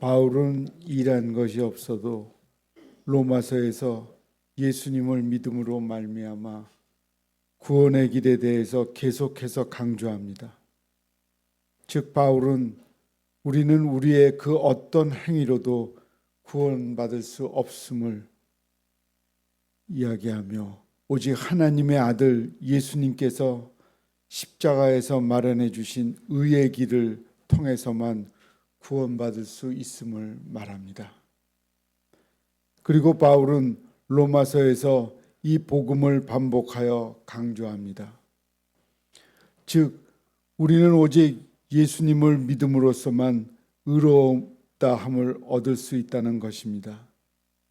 바울은 일한 것이 없어도 로마서에서 예수님을 믿음으로 말미암아 구원의 길에 대해서 계속해서 강조합니다. 즉 바울은 우리는 우리의 그 어떤 행위로도 구원받을 수 없음을 이야기하며 오직 하나님의 아들 예수님께서 십자가에서 마련해 주신 의의 길을 통해서만 구원받을 수 있음을 말합니다. 그리고 바울은 로마서에서 이 복음을 반복하여 강조합니다. 즉 우리는 오직 예수님을 믿음으로써만 의롭다함을 얻을 수 있다는 것입니다.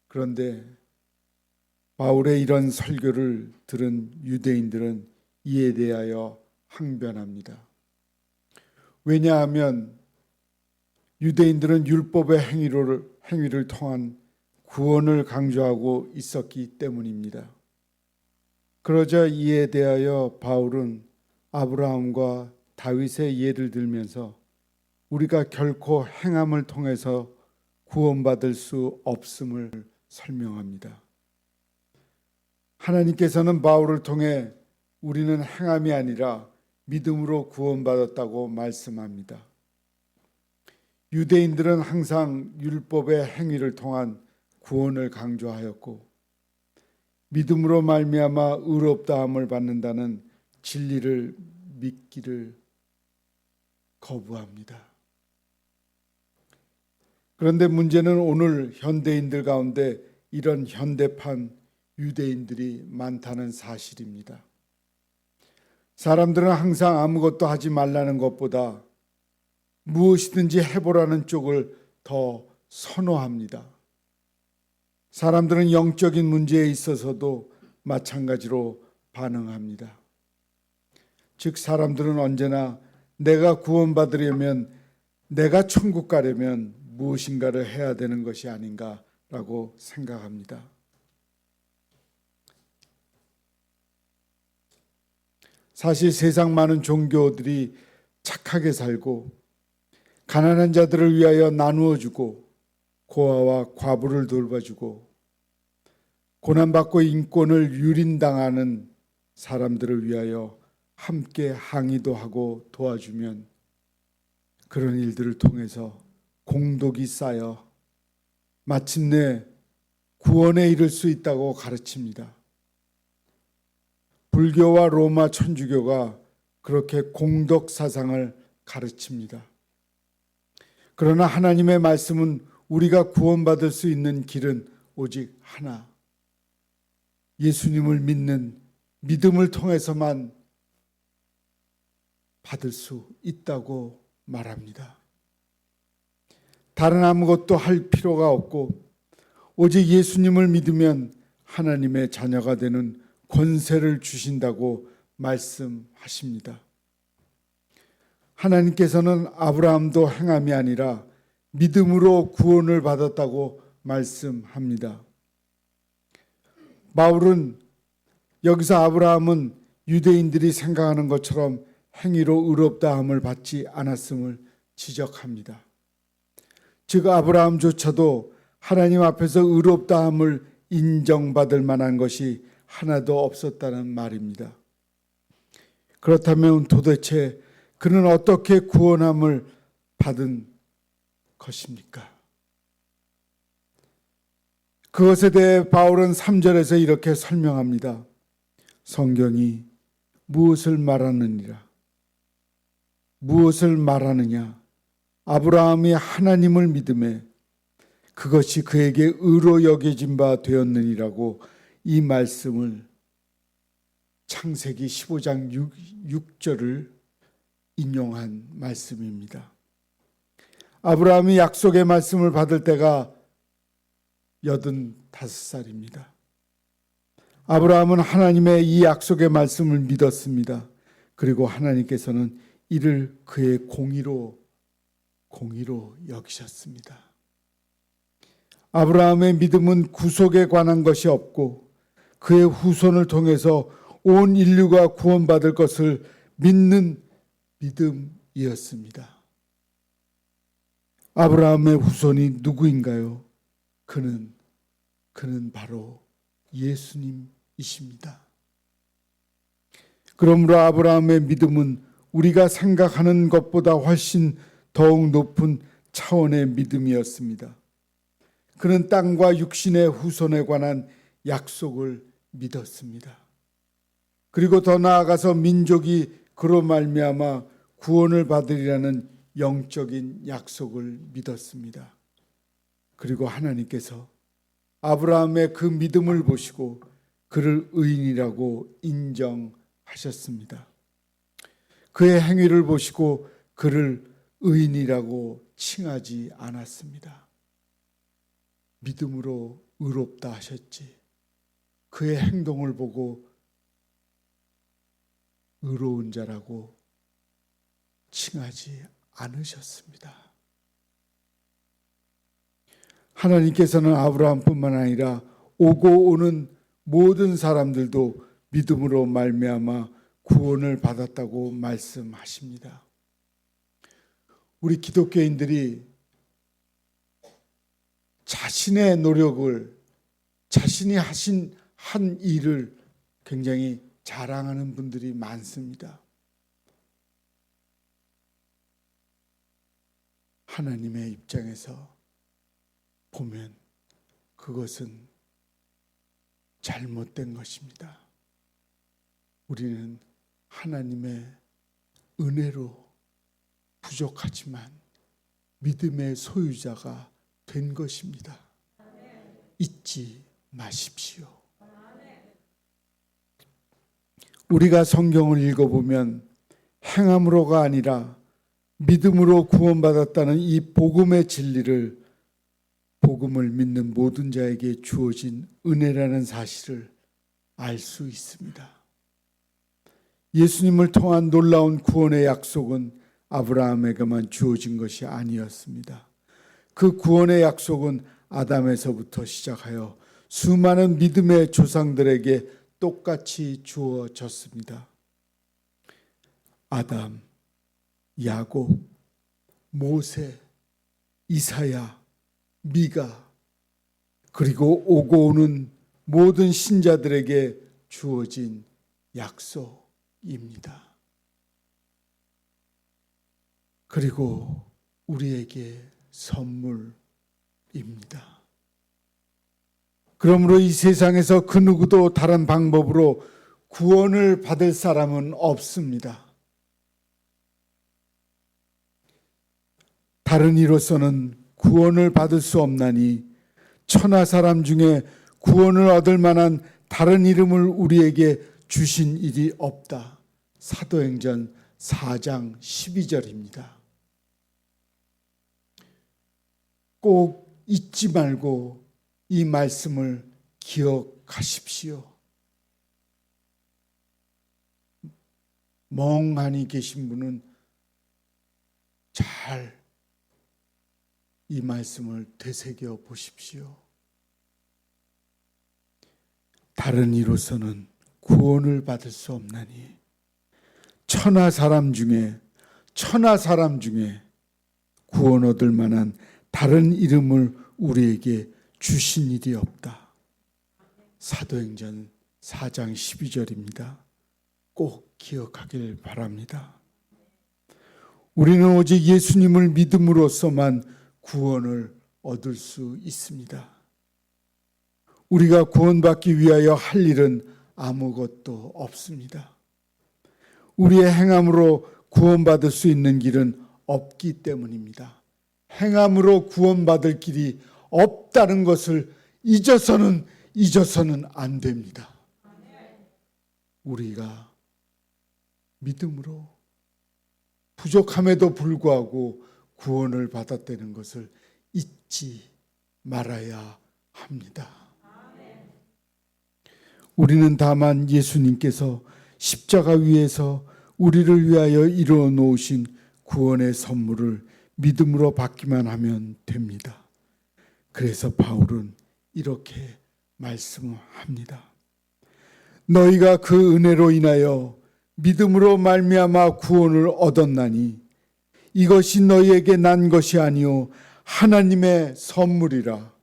그런데 바울의 이런 설교를 들은 유대인들은 이에 대하여 항변합니다. 왜냐하면 유대인들은 율법의 행위를 통한 구원을 강조하고 있었기 때문입니다. 그러자 이에 대하여 바울은 아브라함과 다윗의 예를 들면서 우리가 결코 행함을 통해서 구원받을 수 없음을 설명합니다. 하나님께서는 바울을 통해 우리는 행함이 아니라 믿음으로 구원받았다고 말씀합니다. 유대인들은 항상 율법의 행위를 통한 구원을 강조하였고 믿음으로 말미암아 의롭다함을 받는다는 진리를 믿기를 거부합니다. 그런데 문제는 오늘 현대인들 가운데 이런 현대판 유대인들이 많다는 사실입니다. 사람들은 항상 아무것도 하지 말라는 것보다 무엇이든지 해보라는 쪽을 더 선호합니다. 사람들은 영적인 문제에 있어서도 마찬가지로 반응합니다. 즉 사람들은 언제나 내가 구원받으려면, 내가 천국 가려면 무엇인가를 해야 되는 것이 아닌가라고 생각합니다. 사실 세상 많은 종교들이 착하게 살고 가난한 자들을 위하여 나누어주고 고아와 과부를 돌봐주고 고난받고 인권을 유린당하는 사람들을 위하여 함께 항의도 하고 도와주면 그런 일들을 통해서 공덕이 쌓여 마침내 구원에 이를 수 있다고 가르칩니다. 불교와 로마 천주교가 그렇게 공덕 사상을 가르칩니다. 그러나 하나님의 말씀은 우리가 구원받을 수 있는 길은 오직 하나, 예수님을 믿는 믿음을 통해서만 받을 수 있다고 말합니다. 다른 아무것도 할 필요가 없고 오직 예수님을 믿으면 하나님의 자녀가 되는 권세를 주신다고 말씀하십니다. 하나님께서는 아브라함도 행함이 아니라 믿음으로 구원을 받았다고 말씀합니다. 바울은 여기서 아브라함은 유대인들이 생각하는 것처럼 행위로 의롭다함을 받지 않았음을 지적합니다. 즉 아브라함조차도 하나님 앞에서 의롭다함을 인정받을 만한 것이 하나도 없었다는 말입니다. 그렇다면 도대체 그는 어떻게 구원함을 받은 것입니까? 그것에 대해 바울은 3절에서 이렇게 설명합니다. 성경이 무엇을 말하느니라? 무엇을 말하느냐? 아브라함이 하나님을 믿음에 그것이 그에게 의로 여겨진 바 되었느니라고 이 말씀을 창세기 15장 6절을 인용한 말씀입니다. 아브라함이 약속의 말씀을 받을 때가 85살입니다. 아브라함은 하나님의 이 약속의 말씀을 믿었습니다. 그리고 하나님께서는 이를 그의 공의로 여기셨습니다. 아브라함의 믿음은 구속에 관한 것이 없고 그의 후손을 통해서 온 인류가 구원받을 것을 믿는 믿음이었습니다. 아브라함의 후손이 누구인가요? 그는 바로 예수님이십니다. 그러므로 아브라함의 믿음은 우리가 생각하는 것보다 훨씬 더욱 높은 차원의 믿음이었습니다. 그는 땅과 육신의 후손에 관한 약속을 믿었습니다. 그리고 더 나아가서 민족이 그로 말미암아 구원을 받으리라는 영적인 약속을 믿었습니다. 그리고 하나님께서 아브라함의 그 믿음을 보시고 그를 의인이라고 인정하셨습니다. 그의 행위를 보시고 그를 의인이라고 칭하지 않았습니다. 믿음으로 의롭다 하셨지, 그의 행동을 보고 의로운 자라고 칭하지 않으셨습니다. 하나님께서는 아브라함뿐만 아니라 오고 오는 모든 사람들도 믿음으로 말미암아 구원을 받았다고 말씀하십니다. 우리 기독교인들이 자신의 노력을, 자신이 한 일을 굉장히 자랑하는 분들이 많습니다. 하나님의 입장에서 보면 그것은 잘못된 것입니다. 우리는 하나님의 은혜로 부족하지만 믿음의 소유자가 된 것입니다. 잊지 마십시오. 우리가 성경을 읽어보면 행함으로가 아니라 믿음으로 구원받았다는 이 복음의 진리를, 복음을 믿는 모든 자에게 주어진 은혜라는 사실을 알 수 있습니다. 예수님을 통한 놀라운 구원의 약속은 아브라함에게만 주어진 것이 아니었습니다. 그 구원의 약속은 아담에서부터 시작하여 수많은 믿음의 조상들에게 똑같이 주어졌습니다. 아담, 야곱, 모세, 이사야, 미가, 그리고 오고 오는 모든 신자들에게 주어진 약속입니다. 그리고 우리에게 선물입니다. 그러므로 이 세상에서 그 누구도 다른 방법으로 구원을 받을 사람은 없습니다. 다른 이로서는 구원을 받을 수 없나니 천하 사람 중에 구원을 얻을 만한 다른 이름을 우리에게 주신 일이 없다. 사도행전 4장 12절입니다. 꼭 잊지 말고 이 말씀을 기억하십시오. 멍하니 계신 분은 잘 이 말씀을 되새겨 보십시오. 다른 이로서는 구원을 받을 수 없나니 천하 사람 중에 구원 얻을 만한 다른 이름을 우리에게 주신 일이 없다. 사도행전 4장 12절입니다. 꼭 기억하길 바랍니다. 우리는 오직 예수님을 믿음으로써만 구원을 얻을 수 있습니다. 우리가 구원받기 위하여 할 일은 아무것도 없습니다. 우리의 행함으로 구원받을 수 있는 길은 없기 때문입니다. 행함으로 구원받을 길이 없다는 것을 잊어서는 안 됩니다. 우리가 믿음으로 부족함에도 불구하고 구원을 받았다는 것을 잊지 말아야 합니다. 우리는 다만 예수님께서 십자가 위에서 우리를 위하여 이루어 놓으신 구원의 선물을 믿음으로 받기만 하면 됩니다. 그래서 바울은 이렇게 말씀합니다. 너희가 그 은혜로 인하여 믿음으로 말미암아 구원을 얻었나니 이것이 너희에게 난 것이 아니요 하나님의 선물이라.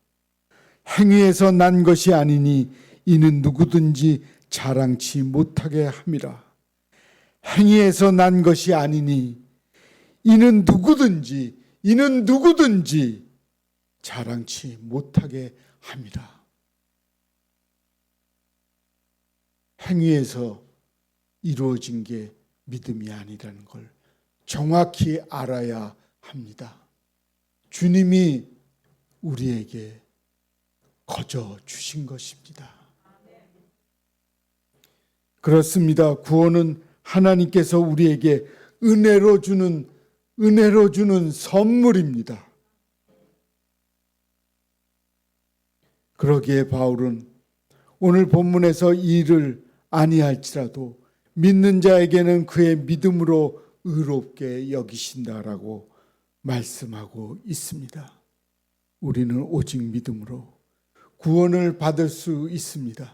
행위에서 난 것이 아니니 이는 누구든지 자랑치 못하게 함이라. 행위에서 난 것이 아니니 이는 누구든지 자랑치 못하게 함이라. 행위에서 이루어진 게 믿음이 아니라는 걸 정확히 알아야 합니다. 주님이 우리에게 거저 주신 것입니다. 그렇습니다. 구원은 하나님께서 우리에게 은혜로 주는 선물입니다. 그러기에 바울은 오늘 본문에서 이 일을 아니할지라도 믿는 자에게는 그의 믿음으로 의롭게 여기신다라고 말씀하고 있습니다. 우리는 오직 믿음으로 구원을 받을 수 있습니다.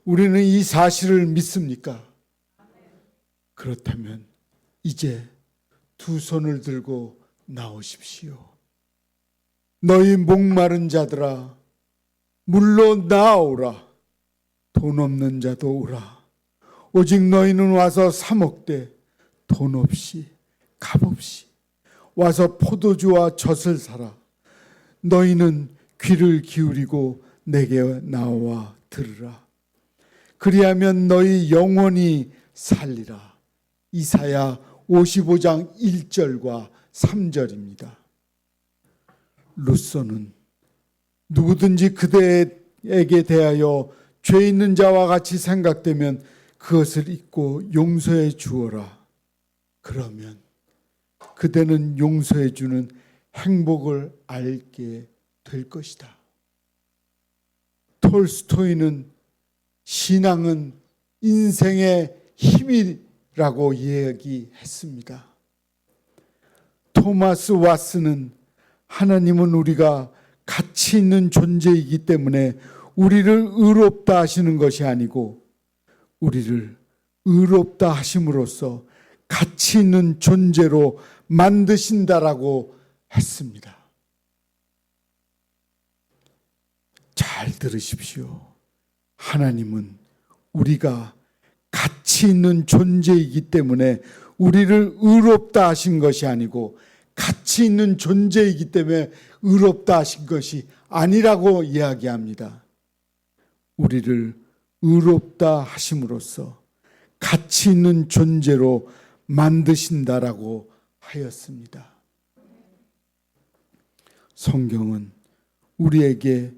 우리는 이 사실을 믿습니까? 그렇다면 이제 두 손을 들고 나오십시오. 너희 목마른 자들아 물로 나오라. 돈 없는 자도 오라. 오직 너희는 와서 사 먹되 돈 없이 값 없이 와서 포도주와 젖을 사라. 너희는 귀를 기울이고 내게 나와 들으라. 그리하면 너희 영원히 살리라. 이사야 55장 1절과 3절입니다. 루소는 누구든지 그대에게 대하여 죄 있는 자와 같이 생각되면 그것을 잊고 용서해 주어라. 그러면 그대는 용서해 주는 행복을 알게 될 것이다. 톨스토이는 신앙은 인생의 힘이라고 이야기했습니다. 토마스 왓슨은 하나님은 우리가 가치 있는 존재이기 때문에 우리를 의롭다 하시는 것이 아니고 우리를 의롭다 하심으로써 가치 있는 존재로 만드신다라고 했습니다. 잘 들으십시오. 하나님은 우리가 가치 있는 존재이기 때문에 우리를 의롭다 하신 것이 아니고 가치 있는 존재이기 때문에 의롭다 하신 것이 아니라고 이야기합니다. 우리를 의롭다 하심으로써 가치 있는 존재로 만드신다라고 하였습니다. 성경은 우리에게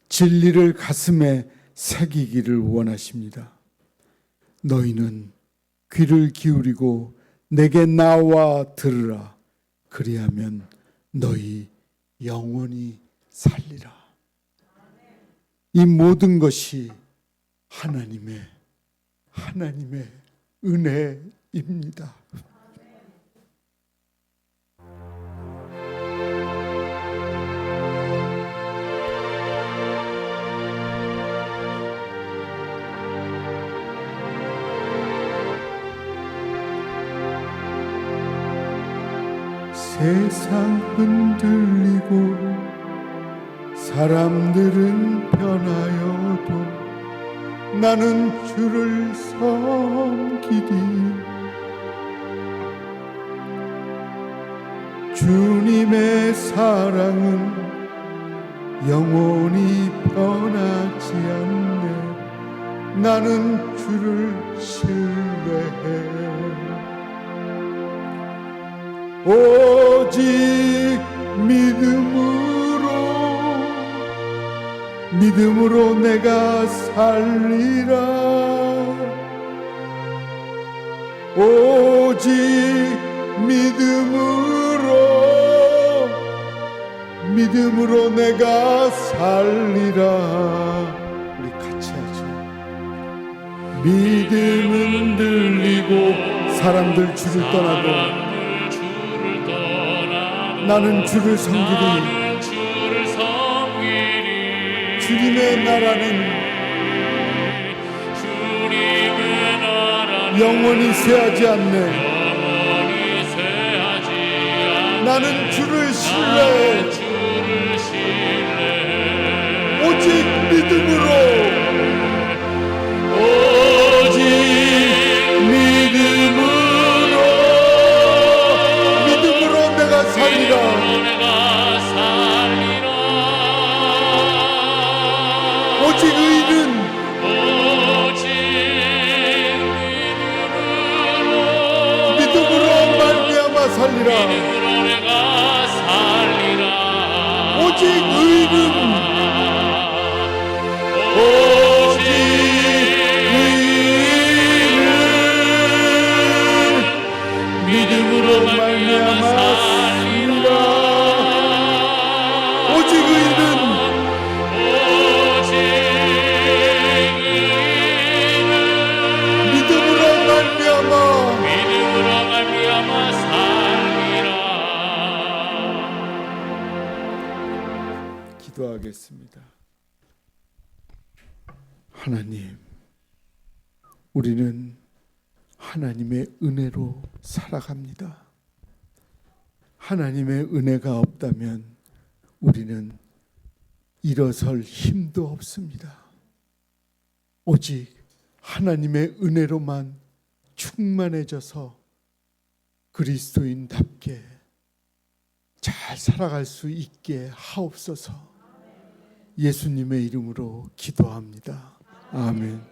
진리를 가슴에 새기기를 원하십니다. 너희는 귀를 기울이고 내게 나와 들으라. 그리하면 너희 영원히 살리라. 이 모든 것이 하나님의 은혜입니다. 세상 흔들리고 사람들은 변하여도 나는 주를 섬기리. 주님의 사랑은 영원히 변하지 않네. 나는 주를 신뢰해. 오직 믿음으로 내가 살리라. 오직 믿음으로 내가 살리라. 우리 같이 하죠. 믿음은 들리고 사람들 주를 떠나도 나는 주를 섬기리. 주님의 나라는 영원히 쇠하지 않네. 나는 주를 신뢰해. 오직 믿음으로 내가 살리라. 오직 의는 믿음으로 말미암아 살리라. 오직 의는 믿음으로 말미암아 살리라. 오직 의는 믿음으로 말미암아 살리라. 기도하겠습니다. 하나님, 우리는 하나님의 은혜로 살아갑니다. 하나님의 은혜가 없다면 우리는 일어설 힘도 없습니다. 오직 하나님의 은혜로만 충만해져서 그리스도인답게 잘 살아갈 수 있게 하옵소서. 예수님의 이름으로 기도합니다. 아멘.